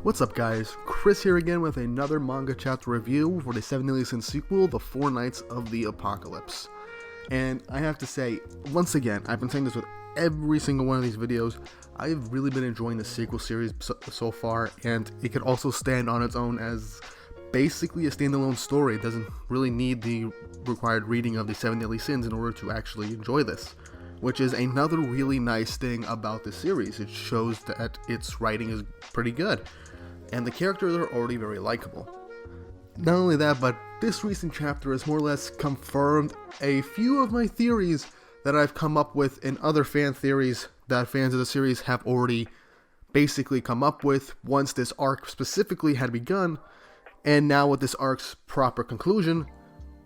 What's up guys, Chris here again with another manga chapter review for the 7 Daily Sins sequel, The 4 Nights of the Apocalypse. And I have to say, once again, I've been saying this with every single one of these videos, I've really been enjoying the sequel series so far, and it could also stand on its own as basically a standalone story. It doesn't really need the required reading of the 7 Daily Sins in order to actually enjoy this, which is another really nice thing about this series. It shows that its writing is pretty good, and the characters are already very likable. Not only that, but this recent chapter has more or less confirmed a few of my theories that I've come up with in other fan theories that fans of the series have already basically come up with once this arc specifically had begun, and now with this arc's proper conclusion,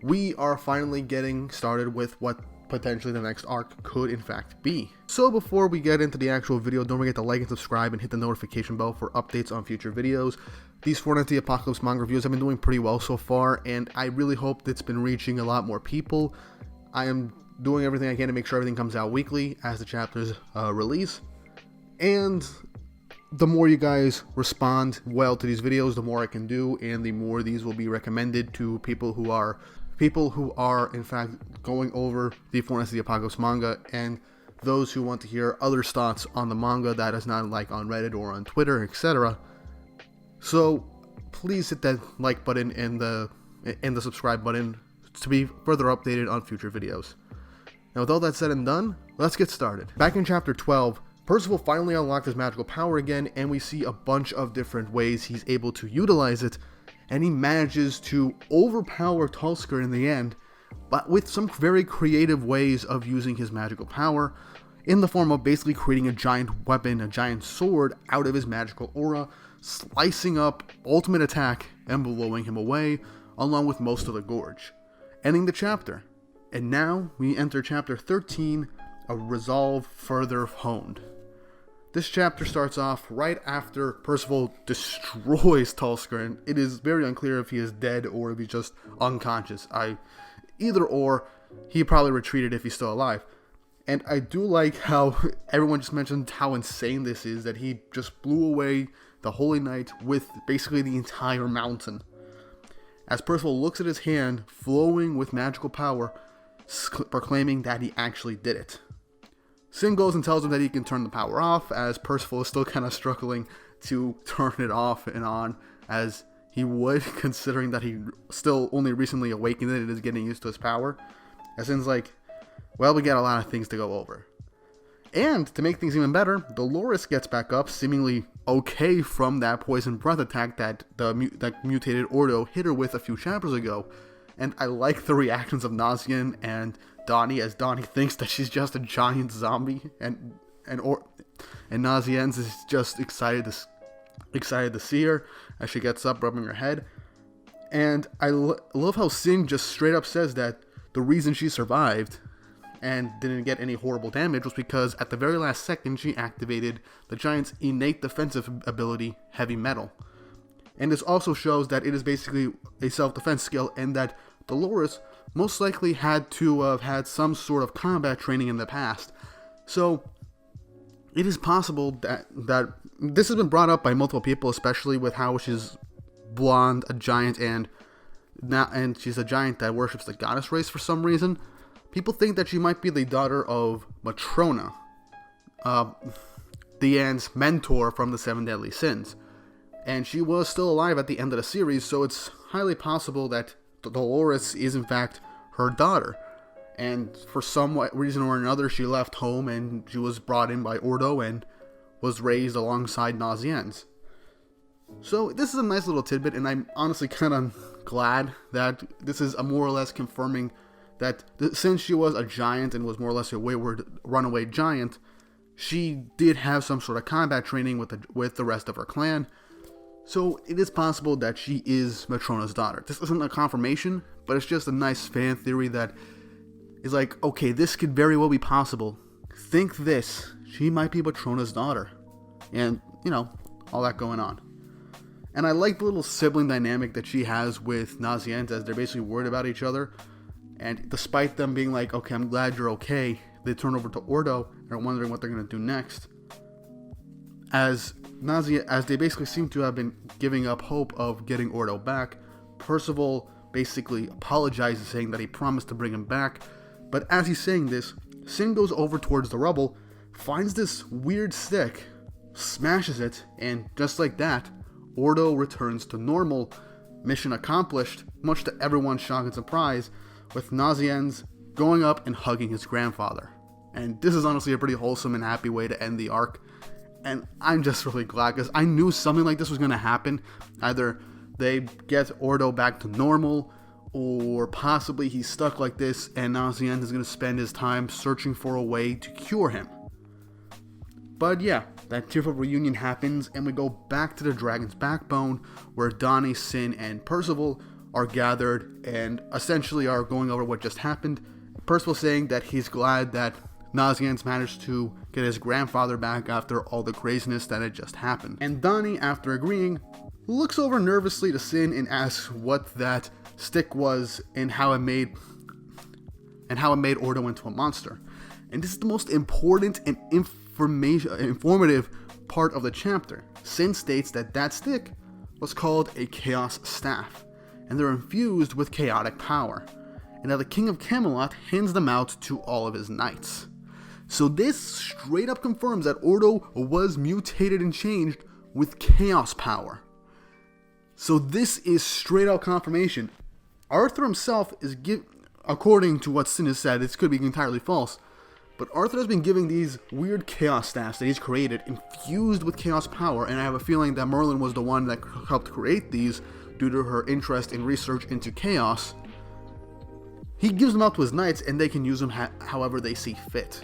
we are finally getting started with what potentially the next arc could in fact be. So before we get into the actual video, don't forget to like and subscribe and hit the notification bell for updates on future videos. These 4 Nights of the Apocalypse manga reviews have been doing pretty well so far, and I really hope it's been reaching a lot more people. I am doing everything I can to make sure everything comes out weekly as the chapters release, and the more you guys respond well to these videos, the more I can do, and the more these will be recommended to people who are in fact going over the 4 Nights of the Apocalypse manga, and those who want to hear other thoughts on the manga that is not like on Reddit or on Twitter, etc. So please hit that like button and the subscribe button to be further updated on future videos. Now with all that said and done, let's get started. Back in chapter 12, Percival finally unlocked his magical power again, and we see a bunch of different ways he's able to utilize it, and he manages to overpower Talsker in the end, but with some very creative ways of using his magical power, in the form of basically creating a giant weapon, a giant sword, out of his magical aura, slicing up ultimate attack and blowing him away, along with most of the gorge, ending the chapter. And now we enter chapter 13, a resolve further honed. This chapter starts off right after Percival destroys Talsker, and it is very unclear if he is dead or if he's just unconscious. Either or, he probably retreated if he's still alive. And I do like how everyone just mentioned how insane this is, that he just blew away the Holy Knight with basically the entire mountain. As Percival looks at his hand flowing with magical power, proclaiming that he actually did it. Sin goes and tells him that he can turn the power off, as Percival is still kind of struggling to turn it off and on, as he would, considering that he still only recently awakened it and is getting used to his power. As Sin's like, well, we got a lot of things to go over. And to make things even better, Dolores gets back up, seemingly okay from that poison breath attack that that mutated Ordo hit her with a few chapters ago. And I like the reactions of Nasiens and Donnie, as Donnie thinks that she's just a giant zombie, and Nasiens is just excited to see her as she gets up, rubbing her head. And I love how Sin just straight up says that the reason she survived and didn't get any horrible damage was because at the very last second she activated the giant's innate defensive ability, Heavy Metal. And this also shows that it is basically a self-defense skill, and that Dolores most likely had to have had some sort of combat training in the past. So it is possible that this has been brought up by multiple people, especially with how she's blonde, a giant, and she's a giant that worships the goddess race for some reason. People think that she might be the daughter of Matrona, Diane's mentor from the 7 Deadly Sins. And she was still alive at the end of the series, so it's highly possible that Dolores is in fact her daughter. And for some reason or another, she left home and she was brought in by Ordo and was raised alongside Nasiens. So this is a nice little tidbit, and I'm honestly kind of glad that this is a more or less confirming that since she was a giant and was more or less a wayward runaway giant, she did have some sort of combat training with the rest of her clan. So it is possible that she is Matrona's daughter. This isn't a confirmation, but it's just a nice fan theory that is like, okay, this could very well be possible. Think this, she might be Matrona's daughter. And, you know, all that going on. And I like the little sibling dynamic that she has with Nasiens, as they're basically worried about each other. And despite them being like, okay, I'm glad you're okay, they turn over to Ordo and are wondering what they're going to do next. As as they basically seem to have been giving up hope of getting Ordo back, Percival basically apologizes, saying that he promised to bring him back. But as he's saying this, Sin goes over towards the rubble, finds this weird stick, smashes it, and just like that, Ordo returns to normal. Mission accomplished, much to everyone's shock and surprise, with Nasiens going up and hugging his grandfather. And this is honestly a pretty wholesome and happy way to end the arc. And I'm just really glad, because I knew something like this was going to happen. Either they get Ordo back to normal, or possibly he's stuck like this and Nasiens is going to spend his time searching for a way to cure him. But yeah, that tearful reunion happens, and we go back to the Dragon's Backbone, where Donnie, Sin, and Percival are gathered and essentially are going over what just happened. Percival saying that he's glad that Nasiens managed to get his grandfather back after all the craziness that had just happened. And Donnie, after agreeing, looks over nervously to Sin and asks what that stick was and how it made Ordo into a monster. And this is the most important and informative part of the chapter. Sin states that that stick was called a Chaos Staff, and they're infused with chaotic power, and that the King of Camelot hands them out to all of his knights. So this straight up confirms that Ordo was mutated and changed with chaos power. So this is straight out confirmation. Arthur himself is according to what Sin has said, this could be entirely false, but Arthur has been giving these weird chaos staffs that he's created infused with chaos power, and I have a feeling that Merlin was the one that helped create these due to her interest in research into chaos. He gives them out to his knights, and they can use them however they see fit.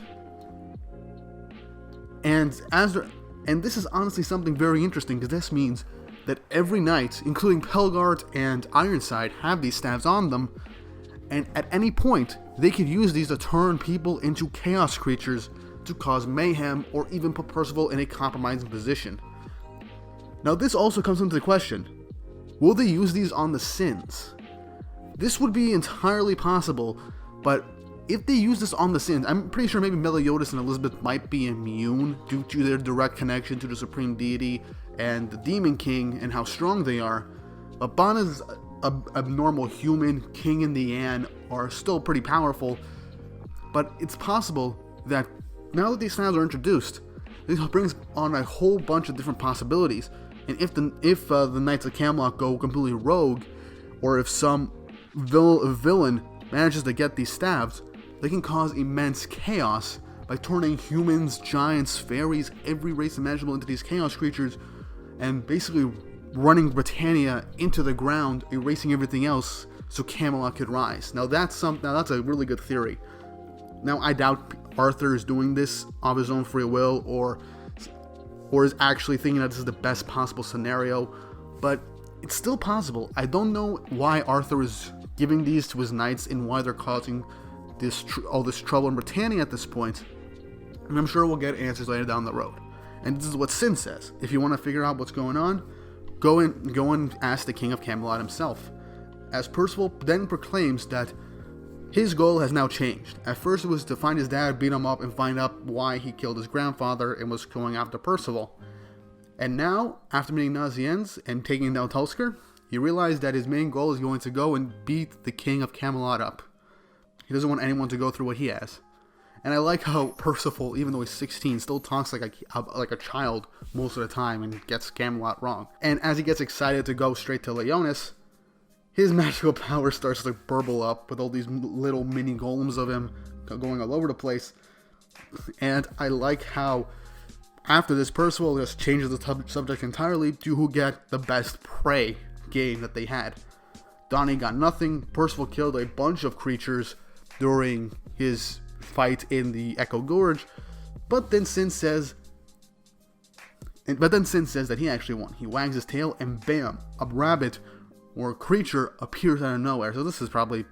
And this is honestly something very interesting, because this means that every knight, including Pelgart and Ironside, have these staves on them, and at any point, they could use these to turn people into chaos creatures to cause mayhem or even put Percival in a compromising position. Now this also comes into the question, will they use these on the Sins? This would be entirely possible, but if they use this on the Sins, I'm pretty sure maybe Meliodas and Elizabeth might be immune due to their direct connection to the Supreme Deity and the Demon King and how strong they are. But Bana's abnormal human, King and the Anne are still pretty powerful, but it's possible that now that these styles are introduced, this brings on a whole bunch of different possibilities. And if the Knights of Camelot go completely rogue, or if some villain manages to get these staves, they can cause immense chaos by turning humans, giants, fairies, every race imaginable into these chaos creatures, and basically running Britannia into the ground, erasing everything else so Camelot could rise. Now that's a really good theory. Now I doubt Arthur is doing this of his own free will or is actually thinking that this is the best possible scenario, but it's still possible. I don't know why Arthur is giving these to his knights and why they're causing all this trouble in Britannia at this point, and I'm sure we'll get answers later down the road. And this is what Sin says. If you want to figure out what's going on, go and ask the King of Camelot himself. As Percival then proclaims that his goal has now changed. At first it was to find his dad, beat him up, and find out why he killed his grandfather and was going after Percival. And now, after meeting Nasiens and taking down Talsker, he realized that his main goal is going to go and beat the King of Camelot up. He doesn't want anyone to go through what he has. And I like how Percival, even though he's 16, still talks like a child most of the time and gets Camelot wrong. And as he gets excited to go straight to Leonis, his magical power starts to burble up with all these little mini golems of him going all over the place. And I like how after this, Percival just changes the subject entirely to who get the best prey game that they had. Donnie got nothing. Percival killed a bunch of creatures during his fight in the Echo Gorge, but then Sin says that he actually won. He wags his tail and bam, a rabbit or a creature appears out of nowhere. So this is probably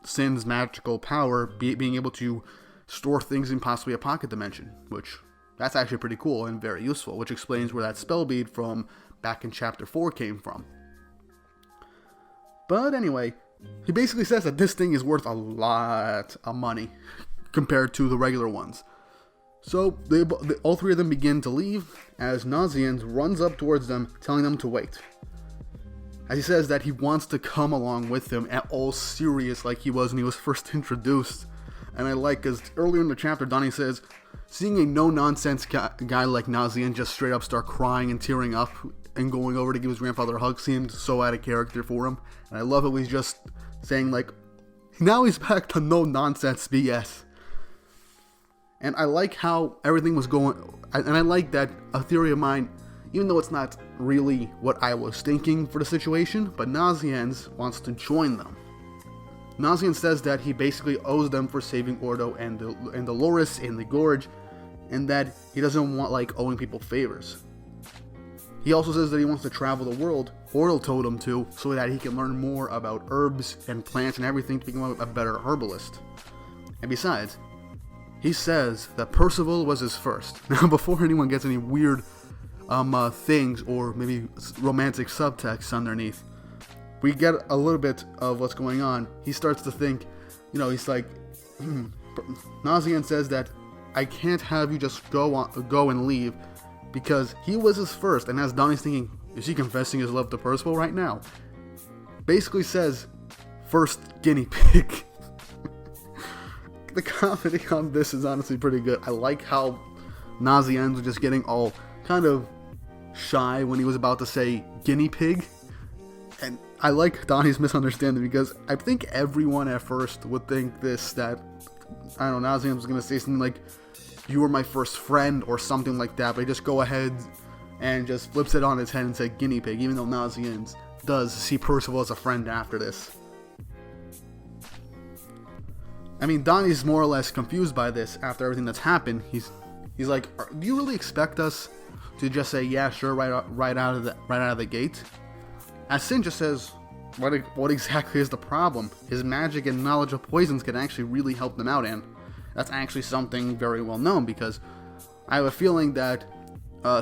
Sin's magical power, being able to store things in possibly a pocket dimension, which that's actually pretty cool and very useful, which explains where that spell bead from back in chapter 4 came from. But anyway, he basically says that this thing is worth a lot of money compared to the regular ones. So all three of them begin to leave as Nasiens runs up towards them, telling them to wait. As he says that he wants to come along with them at all serious like he was when he was first introduced. And I like, because earlier in the chapter, Donnie says, seeing a no-nonsense guy like Nasien just straight up start crying and tearing up and going over to give his grandfather a hug seemed so out of character for him. And I love it when he's just saying, like, now he's back to no-nonsense BS. And I like how everything was going, and I like that a theory of mine, even though it's not really what I was thinking for the situation, but Nasiens wants to join them. Nasiens says that he basically owes them for saving Ordo and Dolores in the gorge, and that he doesn't want, like, owing people favors. He also says that he wants to travel the world, Ordo told him to, so that he can learn more about herbs and plants and everything to become a better herbalist. And besides, he says that Percival was his first. Now, before anyone gets any weird things or maybe romantic subtext underneath, we get a little bit of what's going on. He starts to think, he's like, Nasiens says that I can't have you just go and leave because he was his first. And as Donnie's thinking, is he confessing his love to Percival right now? Basically says, first guinea pig. The comedy on this is honestly pretty good. I like how Nasiens was just getting all kind of shy when he was about to say guinea pig. And I like Donnie's misunderstanding because I think everyone at first would think that, I don't know, Nasiens was going to say something like, you were my first friend or something like that, but he just go ahead and just flips it on his head and said guinea pig, even though Nasiens does see Percival as a friend after this. I mean, Donnie's more or less confused by this after everything that's happened. He's like, do you really expect us to just say, yeah, sure, right out of the gate? As Sin just says, what exactly is the problem? His magic and knowledge of poisons can actually really help them out, and that's actually something very well known, because I have a feeling that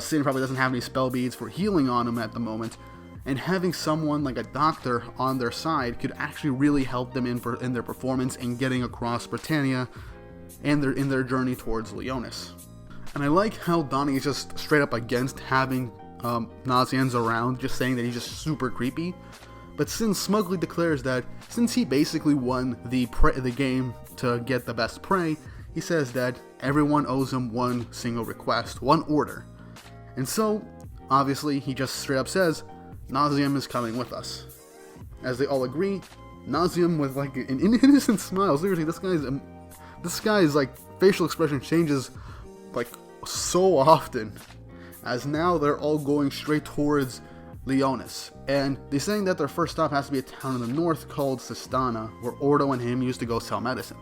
Sin probably doesn't have any spell beads for healing on him at the moment, and having someone like a doctor on their side could actually really help them in their performance and getting across Britannia and in their journey towards Leonis. And I like how Donnie is just straight up against having Nasiens around, just saying that he's just super creepy. But Sin smugly declares that since he basically won the game to get the best prey, he says that everyone owes him one single request, one order. And so, obviously, he just straight up says, Nasien is coming with us. As they all agree, Nasien with like an innocent smile. Seriously, this guy's like facial expression changes like so often, as now they're all going straight towards Leonis, and they're saying that their first stop has to be a town in the north called Sistana, where Ordo and him used to go sell medicine.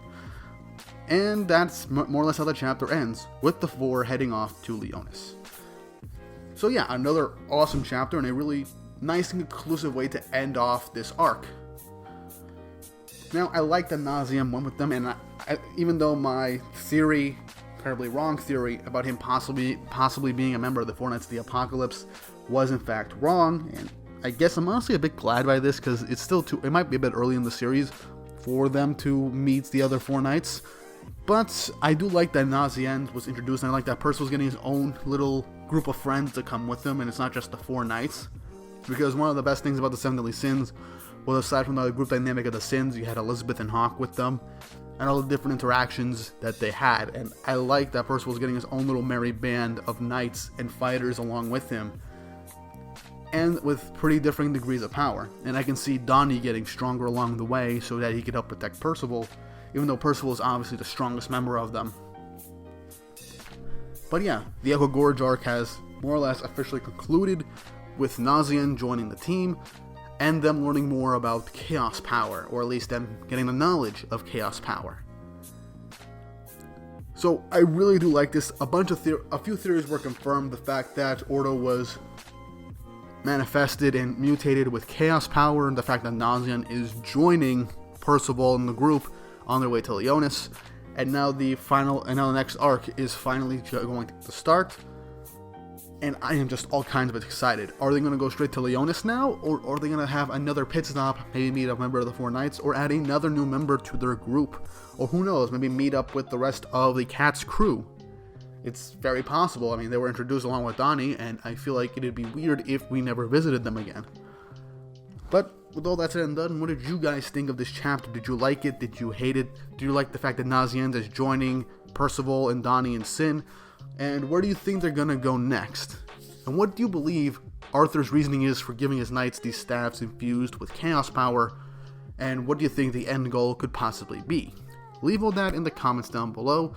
And that's more or less how the chapter ends, with the four heading off to Leonis. So yeah, another awesome chapter and a really nice and conclusive way to end off this arc. Now, I like that Nasien went with them, and even though my theory, terribly wrong theory, about him possibly being a member of the Four Knights of the Apocalypse was in fact wrong, and I guess I'm honestly a bit glad by this, because it might be a bit early in the series for them to meet the other Four Knights, but I do like that Nasiens was introduced, and I like that Percival's getting his own little group of friends to come with him, and it's not just the Four Knights. Because one of the best things about the Seven Deadly Sins was, aside from the group dynamic of the Sins, you had Elizabeth and Hawk with them, and all the different interactions that they had. And I like that Percival's getting his own little merry band of knights and fighters along with him, and with pretty differing degrees of power. And I can see Donnie getting stronger along the way so that he could help protect Percival, even though Percival is obviously the strongest member of them. But yeah, the Echo Gorge arc has more or less officially concluded, with Nasien joining the team, and them learning more about chaos power, or at least them getting the knowledge of chaos power. So I really do like this. A few theories were confirmed. The fact that Ordo was manifested and mutated with chaos power, and the fact that Nasien is joining Percival and the group on their way to Leonis, and now the next arc is finally going to start. And I am just all kinds of excited. Are they going to go straight to Leonis now? Or are they going to have another pit stop, maybe meet a member of the Four Knights, or add another new member to their group? Or who knows, maybe meet up with the rest of the Cat's crew? it's very possible. I mean, they were introduced along with Donnie, and I feel like it'd be weird if we never visited them again. But with all that said and done, what did you guys think of this chapter? Did you like it? Did you hate it? Do you like the fact that Nasiens is joining Percival and Donnie in sin? And where do you think they're gonna go next? And what do you believe Arthur's reasoning is for giving his knights these staffs infused with chaos power? And what do you think the end goal could possibly be? Leave all that in the comments down below.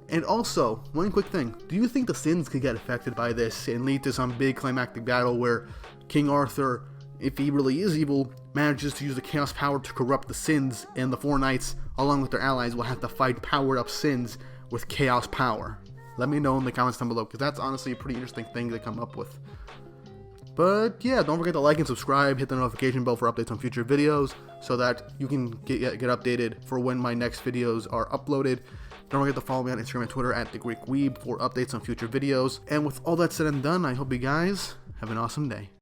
And also, one quick thing, do you think the Sins could get affected by this and lead to some big climactic battle where King Arthur, if he really is evil, manages to use the chaos power to corrupt the Sins, and the four knights, along with their allies, will have to fight powered up Sins with chaos power? Let me know in the comments down below, because that's honestly a pretty interesting thing to come up with. But yeah, don't forget to like and subscribe, hit the notification bell for updates on future videos, so that you can get updated for when my next videos are uploaded. Don't forget to follow me on Instagram and Twitter at @TheGreekWeeb for updates on future videos. And with all that said and done, I hope you guys have an awesome day.